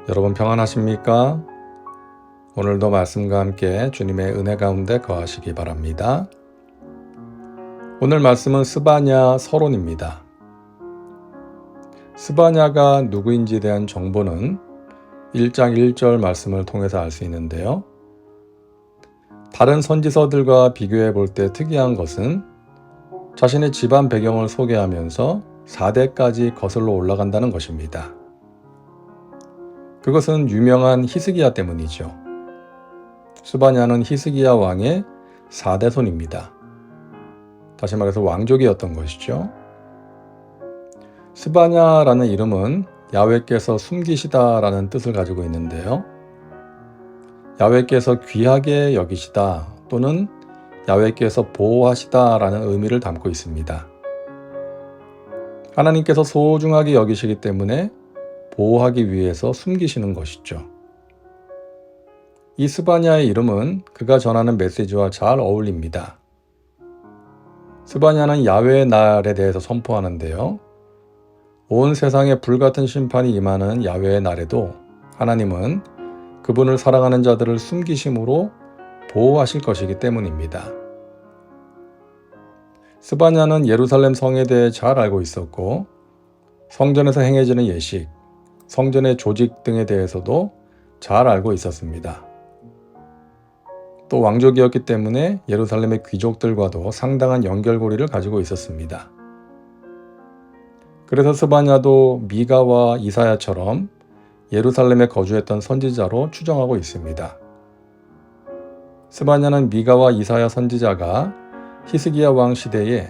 여러분 평안하십니까? 오늘도 말씀과 함께 주님의 은혜 가운데 거하시기 바랍니다. 오늘 말씀은 스바냐 서론입니다. 스바냐가 누구인지에 대한 정보는 1장 1절 말씀을 통해서 알 수 있는데요. 다른 선지서들과 비교해 볼 때 특이한 것은 자신의 집안 배경을 소개하면서 4대까지 거슬러 올라간다는 것입니다. 그것은 유명한 히스기야 때문이죠. 스바냐는 히스기야 왕의 4대손입니다. 다시 말해서 왕족이었던 것이죠. 스바냐라는 이름은 야훼께서 숨기시다라는 뜻을 가지고 있는데요. 야훼께서 귀하게 여기시다 또는 야훼께서 보호하시다라는 의미를 담고 있습니다. 하나님께서 소중하게 여기시기 때문에 보호하기 위해서 숨기시는 것이죠. 이 스바냐의 이름은 그가 전하는 메시지와 잘 어울립니다. 스바냐는 야훼의 날에 대해서 선포하는데요. 온 세상에 불같은 심판이 임하는 야훼의 날에도 하나님은 그분을 사랑하는 자들을 숨기심으로 보호하실 것이기 때문입니다. 스바냐는 예루살렘 성에 대해 잘 알고 있었고 성전에서 행해지는 예식, 성전의 조직 등에 대해서도 잘 알고 있었습니다. 또 왕족이었기 때문에 예루살렘의 귀족들과도 상당한 연결고리를 가지고 있었습니다. 그래서 스바냐도 미가와 이사야처럼 예루살렘에 거주했던 선지자로 추정하고 있습니다. 스바냐는 미가와 이사야 선지자가 히스기야 왕 시대에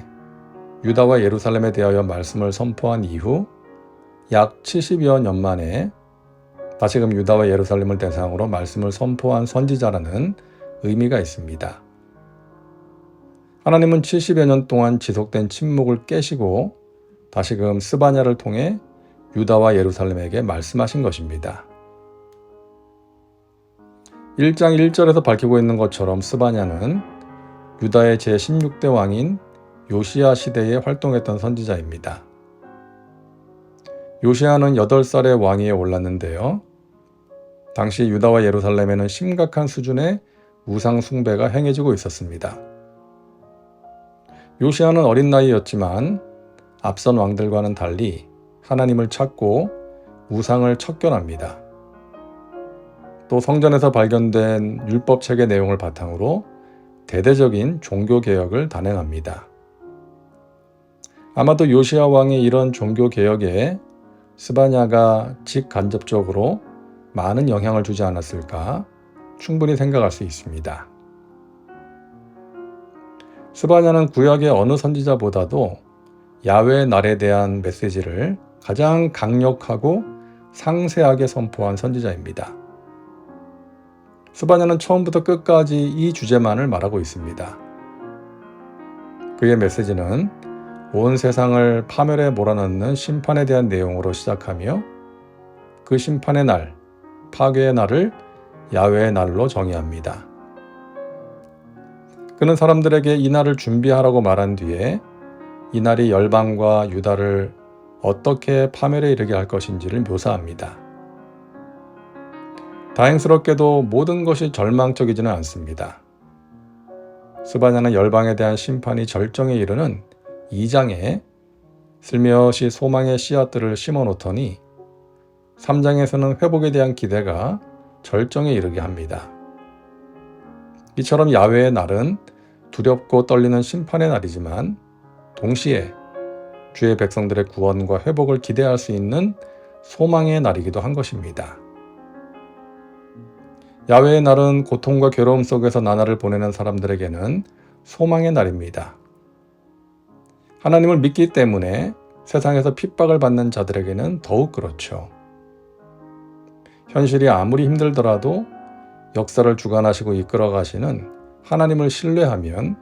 유다와 예루살렘에 대하여 말씀을 선포한 이후 약 70여 년 만에 다시금 유다와 예루살렘을 대상으로 말씀을 선포한 선지자라는 의미가 있습니다. 하나님은 70여 년 동안 지속된 침묵을 깨시고 다시금 스바냐를 통해 유다와 예루살렘에게 말씀하신 것입니다. 1장 1절에서 밝히고 있는 것처럼 스바냐는 유다의 제16대 왕인 요시야 시대에 활동했던 선지자입니다. 요시야는 8살의 왕위에 올랐는데요. 당시 유다와 예루살렘에는 심각한 수준의 우상 숭배가 행해지고 있었습니다. 요시야는 어린 나이였지만 앞선 왕들과는 달리 하나님을 찾고 우상을 척결합니다. 또 성전에서 발견된 율법책의 내용을 바탕으로 대대적인 종교개혁을 단행합니다. 아마도 요시야 왕의 이런 종교개혁에 스바냐가 직간접적으로 많은 영향을 주지 않았을까 충분히 생각할 수 있습니다. 스바냐는 구약의 어느 선지자보다도 야훼의 날에 대한 메시지를 가장 강력하고 상세하게 선포한 선지자입니다. 스바냐는 처음부터 끝까지 이 주제만을 말하고 있습니다. 그의 메시지는 온 세상을 파멸에 몰아넣는 심판에 대한 내용으로 시작하며 그 심판의 날, 파괴의 날을 야훼의 날로 정의합니다. 그는 사람들에게 이 날을 준비하라고 말한 뒤에 이 날이 열방과 유다를 어떻게 파멸에 이르게 할 것인지를 묘사합니다. 다행스럽게도 모든 것이 절망적이지는 않습니다. 스바냐는 열방에 대한 심판이 절정에 이르는 2장에 슬며시 소망의 씨앗들을 심어놓더니 3장에서는 회복에 대한 기대가 절정에 이르게 합니다. 이처럼 야훼의 날은 두렵고 떨리는 심판의 날이지만 동시에 주의 백성들의 구원과 회복을 기대할 수 있는 소망의 날이기도 한 것입니다. 야훼의 날은 고통과 괴로움 속에서 나날을 보내는 사람들에게는 소망의 날입니다. 하나님을 믿기 때문에 세상에서 핍박을 받는 자들에게는 더욱 그렇죠. 현실이 아무리 힘들더라도 역사를 주관하시고 이끌어 가시는 하나님을 신뢰하면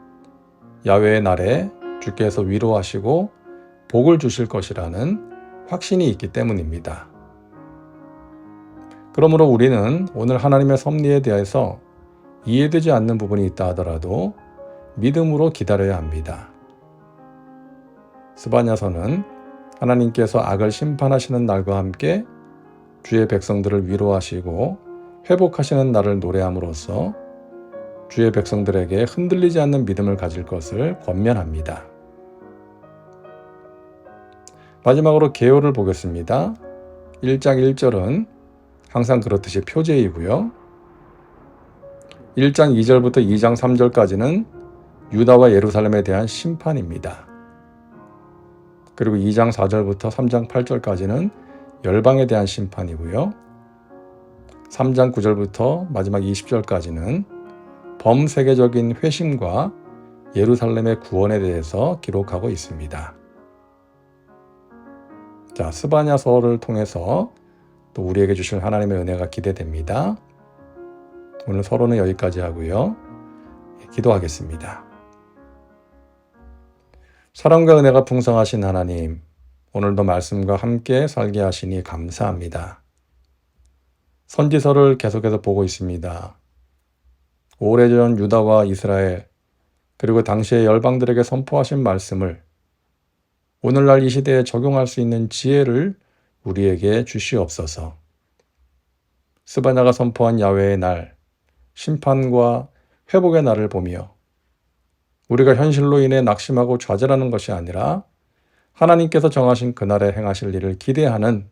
야훼의 날에 주께서 위로하시고 복을 주실 것이라는 확신이 있기 때문입니다. 그러므로 우리는 오늘 하나님의 섭리에 대해서 이해되지 않는 부분이 있다 하더라도 믿음으로 기다려야 합니다. 스바냐서는 하나님께서 악을 심판하시는 날과 함께 주의 백성들을 위로하시고 회복하시는 날을 노래함으로써 주의 백성들에게 흔들리지 않는 믿음을 가질 것을 권면합니다. 마지막으로 개요를 보겠습니다. 1장 1절은 항상 그렇듯이 표제이고요. 1장 2절부터 2장 3절까지는 유다와 예루살렘에 대한 심판입니다. 그리고 2장 4절부터 3장 8절까지는 열방에 대한 심판이고요. 3장 9절부터 마지막 20절까지는 범세계적인 회심과 예루살렘의 구원에 대해서 기록하고 있습니다. 자, 스바냐서를 통해서 또 우리에게 주실 하나님의 은혜가 기대됩니다. 오늘 서론은 여기까지 하고요. 기도하겠습니다. 사랑과 은혜가 풍성하신 하나님, 오늘도 말씀과 함께 살게 하시니 감사합니다. 선지서를 계속해서 보고 있습니다. 오래전 유다와 이스라엘, 그리고 당시의 열방들에게 선포하신 말씀을 오늘날 이 시대에 적용할 수 있는 지혜를 우리에게 주시옵소서. 스바냐가 선포한 야훼의 날, 심판과 회복의 날을 보며 우리가 현실로 인해 낙심하고 좌절하는 것이 아니라 하나님께서 정하신 그날에 행하실 일을 기대하는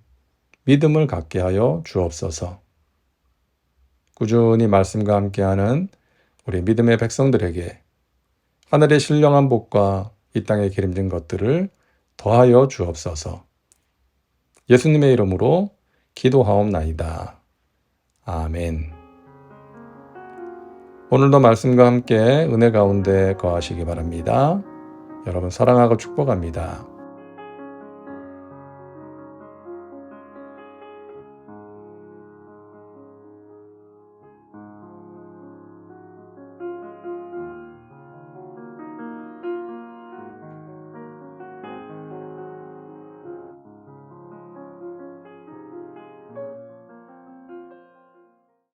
믿음을 갖게 하여 주옵소서. 꾸준히 말씀과 함께하는 우리 믿음의 백성들에게 하늘의 신령한 복과 이 땅에 기름진 것들을 더하여 주옵소서. 예수님의 이름으로 기도하옵나이다. 아멘. 오늘도 말씀과 함께 은혜 가운데 거하시기 바랍니다. 여러분 사랑하고 축복합니다.